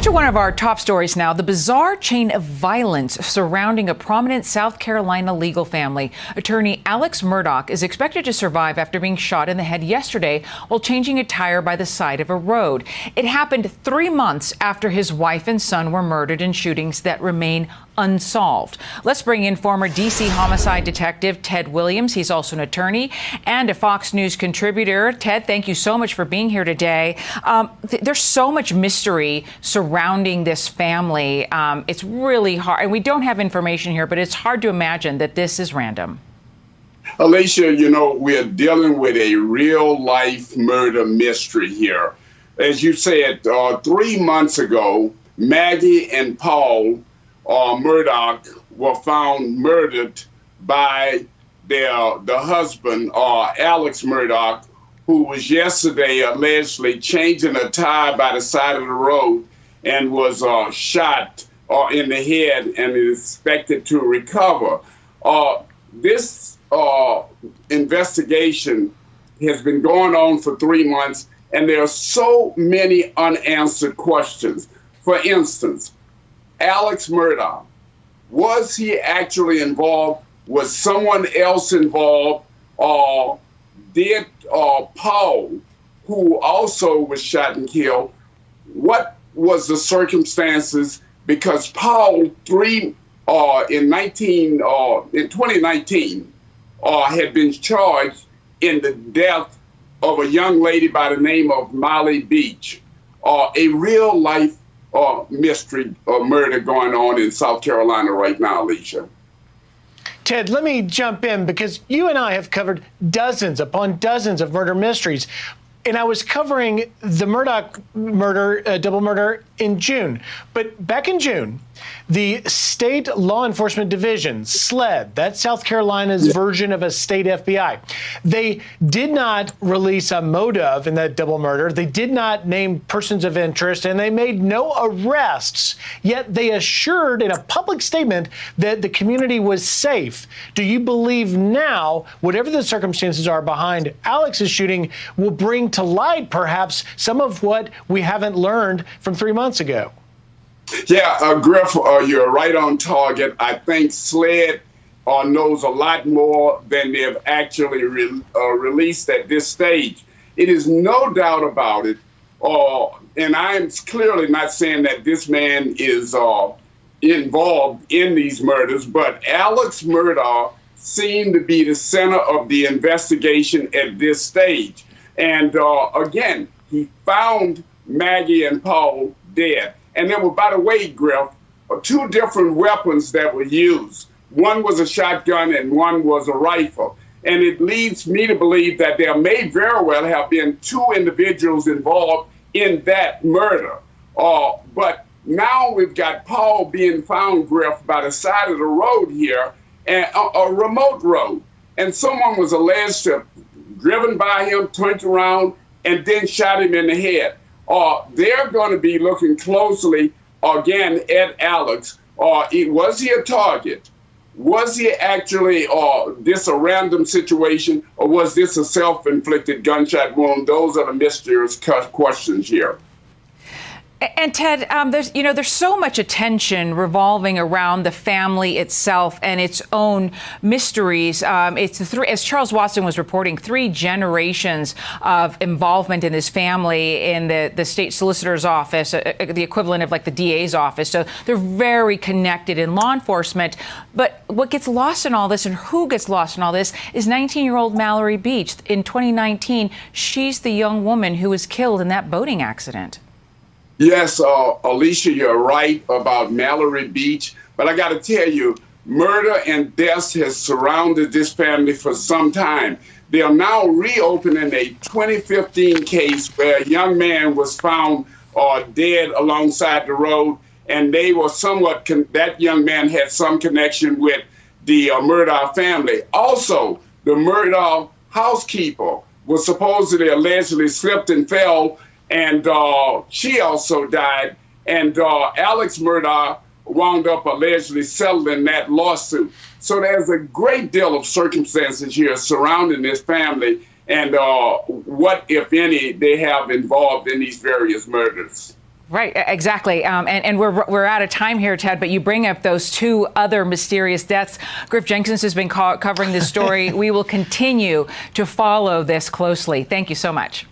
To one of our top stories now, the bizarre chain of violence surrounding a prominent South Carolina legal family. Attorney Alex Murdaugh is expected to survive after being shot in the head yesterday while changing a tire by the side of a road. It happened 3 months after his wife and son were murdered in shootings that remain unsolved. Let's bring in former D.C. homicide detective Ted Williams. He's also an attorney and a Fox News contributor. Ted, thank you so much for being here today. There's so much mystery surrounding this family. It's really hard, and we don't have information here, but it's hard to imagine that this is random. Alicia, you know, we're dealing with a real-life murder mystery here. As you said, 3 months ago, Maggie and Paul Murdaugh were found murdered by the husband, Alex Murdaugh, who was yesterday allegedly changing a tire by the side of the road and was shot in the head and is expected to recover. This investigation has been going on for 3 months, and there are so many unanswered questions. For instance, Alex Murdaugh, was he actually involved? Was someone else involved? Did Paul, who also was shot and killed, what was the circumstances? Because Paul, in 2019, had been charged in the death of a young lady by the name of Molly Beach, a real life mystery murder going on in South Carolina right now, Alicia. Ted, let me jump in because you and I have covered dozens upon dozens of murder mysteries. And I was covering the Murdaugh murder, double murder in June. But back in June, the State Law Enforcement Division, SLED, that's South Carolina's version of a state FBI, they did not release a motive in that double murder. They did not name persons of interest, and they made no arrests. Yet they assured in a public statement that the community was safe. Do you believe now, whatever the circumstances are behind Alex's shooting, will bring to light perhaps some of what we haven't learned from 3 months ago? Yeah, Griff, you're right on target. I think SLED knows a lot more than they've actually released at this stage. It is no doubt about it, and I'm clearly not saying that this man is involved in these murders, but Alex Murdaugh seemed to be the center of the investigation at this stage. And again, he found Maggie and Paul dead. And there were, by the way, Griff, 2 different weapons that were used. One was a shotgun and one was a rifle. And it leads me to believe that there may very well have been 2 individuals involved in that murder. But now we've got Paul being found, Griff, by the side of the road here, and a remote road. And someone was alleged to have driven by him, turned around, and then shot him in the head. They're going to be looking closely, again, at Alex. Was he a target? Was he actually this a random situation, or was this a self-inflicted gunshot wound? Those are the mysterious questions here. And Ted, there's so much attention revolving around the family itself and its own mysteries. It's as Charles Watson was reporting, 3 generations of involvement in this family in the state solicitor's office, the equivalent of like the DA's office. So they're very connected in law enforcement. But what gets lost in all this, and who gets lost in all this, is 19-year-old Mallory Beach. In 2019, she's the young woman who was killed in that boating accident. Yes, Alicia, you're right about Mallory Beach, but I got to tell you, murder and death has surrounded this family for some time. They are now reopening a 2015 case where a young man was found dead alongside the road, and they were that young man had some connection with the Murdaugh family. Also, the Murdaugh housekeeper was supposedly allegedly slipped and fell, and she also died. And Alex Murdaugh wound up allegedly settling that lawsuit. So there's a great deal of circumstances here surrounding this family and what, if any, they have involved in these various murders. Right, exactly. And we're out of time here, Ted, but you bring up those two other mysterious deaths. Griff Jenkins has been covering this story. We will continue to follow this closely. Thank you so much.